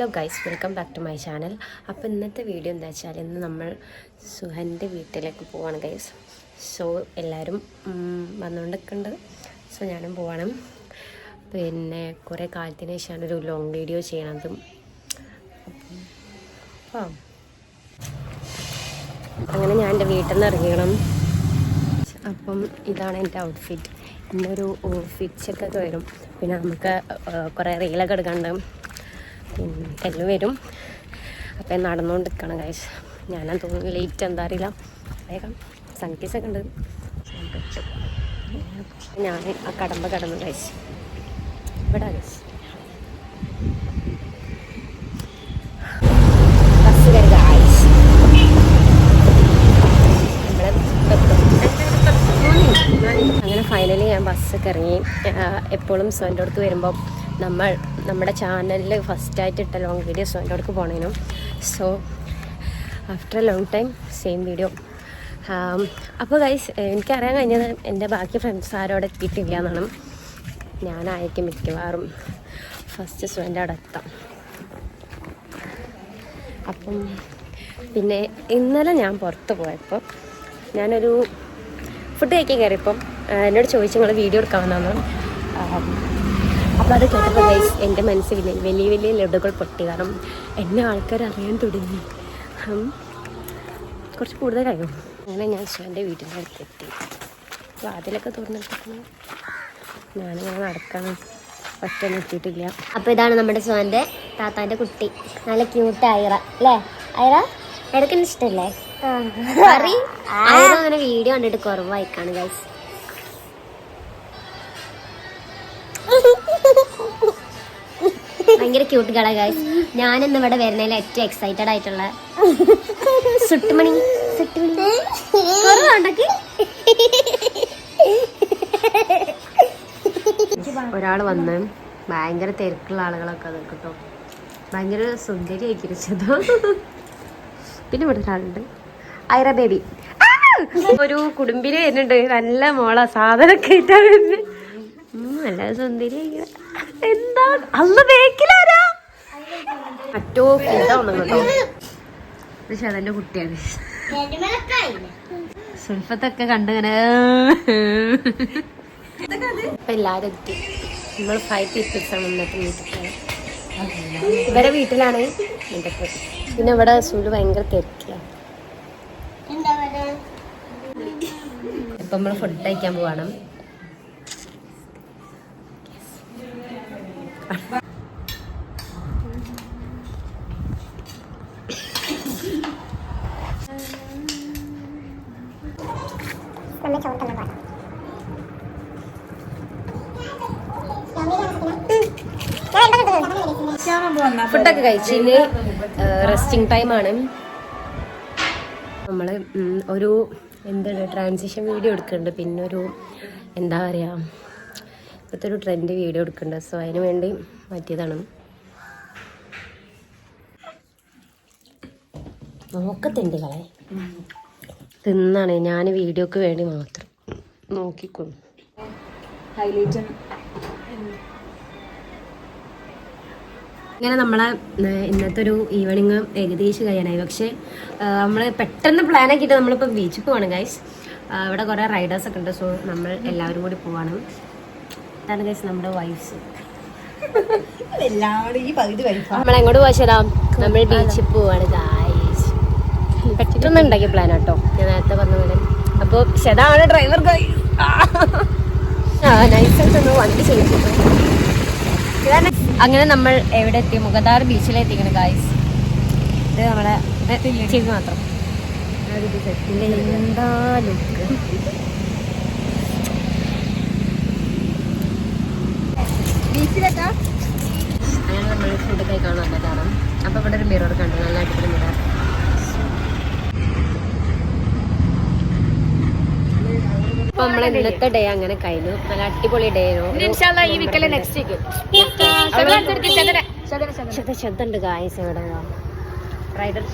Hello guys, welcome back to my channel. അപ്പോൾ ഇന്നത്തെ video എന്താ വെച്ചാൽ ഇന്ന് നമ്മൾ സുഹൻ്റെ വീട്ടിലേക്ക് പോവാണ് ഗൈസ്. സോ എല്ലാവരും വന്നുകൊണ്ടിരിക്കുന്നുണ്ട്. സോ ഞാനും പോവാണ്. പിന്നെ കുറേ കാലത്തിന് ശേഷമാണ് ഒരു ലോങ് വീഡിയോ ചെയ്യണതും. അപ്പം അങ്ങനെ ഞാൻ എൻ്റെ വീട്ടിൽ നിന്ന് ഇറങ്ങിക്കണം. അപ്പം ഇതാണ് എൻ്റെ ഔട്ട്ഫിറ്റ്. ഇന്നൊരു ഫിറ്റ്സൊക്കെ വരും. പിന്നെ നമുക്ക് കുറേ റീലൊക്കെ എടുക്കാണ്ട് പിന്നെ എല്ലാം വരും. അപ്പം നടന്നുകൊണ്ടിരിക്കണം ഗൈസ്. ഞാനാ തോന്നുന്നു ലേറ്റ് എന്താ അറിയില്ല. വേഗം സൺകേസൊക്കെ ഉണ്ട്. ഞാൻ ആ കടമ്പ കടന്നു ഗൈസ്. ഇവിടെ ഗൈസ് ബസ് കയറി ഗൈസ്. അങ്ങനെ ഫൈനലി ഞാൻ ബസ്സൊക്കെ ഇറങ്ങി. എപ്പോഴും സോൻ്റെ അടുത്ത് വരുമ്പോൾ നമ്മുടെ ചാനലിൽ ഫസ്റ്റായിട്ട് ഇട്ട ലോങ് വീഡിയോ സോൻ്റെ അടുത്ത് പോണേനും. So after a long time same video. അപ്പോൾ ഗൈസ് എനിക്കറിയാൻ കഴിഞ്ഞത് എൻ്റെ ബാക്കി ഫ്രണ്ട്സ് ആരും അവിടെ എത്തിയിട്ടില്ല എന്നാണ്. ഞാനായിരിക്കും മിക്കവാറും ഫസ്റ്റ് സോൻ്റെ അവിടെ എത്താം. അപ്പം പിന്നെ ഇന്നലെ ഞാൻ പുറത്ത് പോയപ്പോൾ ഞാനൊരു ഫുഡ് കഴിക്കാൻ കയറിയപ്പം എന്നോട് ചോദിച്ചു നിങ്ങൾ വീഡിയോ എടുക്കാമെന്നാണ്. അപ്പോൾ അത് കേട്ടപ്പോൾ ഗൈസ് എൻ്റെ മനസ്സിൽ വലിയ വലിയ ലഡുകൾ പൊട്ടി. കാരണം എന്നെ ആൾക്കാർ അറിയാൻ തുടങ്ങി. കുറച്ച് കൂടുതലായോ. അങ്ങനെ ഞാൻ എൻ്റെ വീട്ടിൻ്റെ അടുത്തെത്തി. അപ്പോൾ അതിലൊക്കെ തുറന്നിട്ട് ഞാനിങ്ങനെ നടക്കണം. ഒറ്റൊന്നും എത്തിയിട്ടില്ല. അപ്പോൾ ഇതാണ് നമ്മുടെ സോൻ്റെ താത്താൻ്റെ കുട്ടി. നല്ല ക്യൂട്ട് ഐറ അല്ലേ? ഐറ ഇടയ്ക്ക് ഇഷ്ടമല്ലേ? ഐറ അങ്ങനെ വീഡിയോ കണ്ടിട്ട് കുറവായിക്കാണ് ഗൈസ്. ഭയങ്കര ക്യൂട്ട് കള ഗൈസ്. ഞാനിന്ന് ഇവിടെ വരുന്നതിൽ ഏറ്റവും എക്സൈറ്റഡ് ആയിട്ടുള്ള സുട്ടുമണി കുറവുണ്ടക്ക്. ഒരാൾ വന്ന് ഭയങ്കര തിരക്കുള്ള ആളുകളൊക്കെ അത് കേട്ടോ. ഭയങ്കര സുന്ദരി ആയിരിക്കും. പിന്നെ ഇവിടെ ഒരാളുണ്ട് ഐറ ബേബി. ഒരു കുടുംബിനെ വരുന്നുണ്ട്. നല്ല മോള സാധനമൊക്കെ ആയിട്ടാ വരുന്നത്. നല്ല സുന്ദരി. എന്താ അല്ല ബേക്കിലാരാ മറ്റോ ഇതാവുന്നു കേട്ടോ. പക്ഷെ അതെന്റെ കുട്ടിയാണ്. സുൽഫത്തൊക്കെ കണ്ടിങ്ങനെ ഇപ്പൊ എല്ലാരും എത്തി. നമ്മൾ 5 പീപ്പിൾസ് ആണ് എന്നിട്ട് വീട്ടിൽ. ഇവരെ വീട്ടിലാണ് ഇതൊക്കെ. പിന്നെ ഇവിടെ സുല് ഭയങ്കര തിരക്കിലാണ്. ഇപ്പൊ നമ്മൾ ഫുഡ് കഴിക്കാൻ പോവാണ്. ഫുഡൊക്കെ കഴിച്ചിന് റെസ്റ്റിംഗ് ടൈമാണ്. നമ്മൾ ഒരു എന്താണ് ട്രാൻസിഷൻ വീഡിയോ എടുക്കുന്നുണ്ട്. പിന്നെ ഒരു എന്താ പറയുക ഇപ്പോഴത്തെ ഒരു ട്രെൻഡ് വീഡിയോ എടുക്കുന്നുണ്ട്. സോ അതിന് വേണ്ടി മാറ്റിയതാണ്. നോക്കത്തെണ്ടുകളെ തിന്നാണ് ഞാൻ വീഡിയോക്ക് വേണ്ടി മാത്രം നോക്കിക്കൊള്ളു. ഇങ്ങനെ നമ്മളെ ഇന്നത്തെ ഒരു ഈവനിങ് ഏകദേശം കഴിയാനായി. പക്ഷേ നമ്മൾ പെട്ടെന്ന് പ്ലാൻ ആക്കിയിട്ട് നമ്മളിപ്പോൾ ബീച്ചിൽ പോവാണ് ഗൈസ്. ഇവിടെ കുറേ റൈഡേഴ്സൊക്കെ ഉണ്ട്. സോ നമ്മൾ എല്ലാവരും കൂടി പോവാണ്. ഇതാണ് ഗൈസ് നമ്മുടെ വൈഫ്സ്. നമ്മളെങ്ങോട്ട് പോവാം? നമ്മൾ ബീച്ചിൽ പോവാണ് ഗൈസ്. പെട്ടെന്ന് ഉണ്ടാക്കിയ പ്ലാൻ കേട്ടോ, ഞാൻ നേരത്തെ പറഞ്ഞ പോലെ. അപ്പോൾ ശതാണ് ഡ്രൈവർ ഗൈസ്. നൈസായിട്ടൊന്ന് വണ്ടി ചെയ്തു. അങ്ങനെ നമ്മൾ എവിടെ എത്തി? മുഖദാർ ബീച്ചിലെത്തിക്കണം ഗൈസ്. ഇത് നമ്മളെ ചെയ്ത് മാത്രം. എന്താ ലുക്ക്. അങ്ങനെ നമ്മൾ ഫുഡ് കഴിക്കാൻ വന്നതാണ്. അപ്പോൾ ഇവിടെ ഒരു മിറർ കണ്ടു, നല്ല അടിപൊളി മിറർ. അപ്പൊ നമ്മളെ ഇന്നത്തെ ഡേ അങ്ങനെ കഴിഞ്ഞു. നല്ല അടിപൊളി ഡേ ആയിരുന്നു. ശബ്ദമുണ്ട് ഗായ്സ്. ഇവിടെ റൈഡർ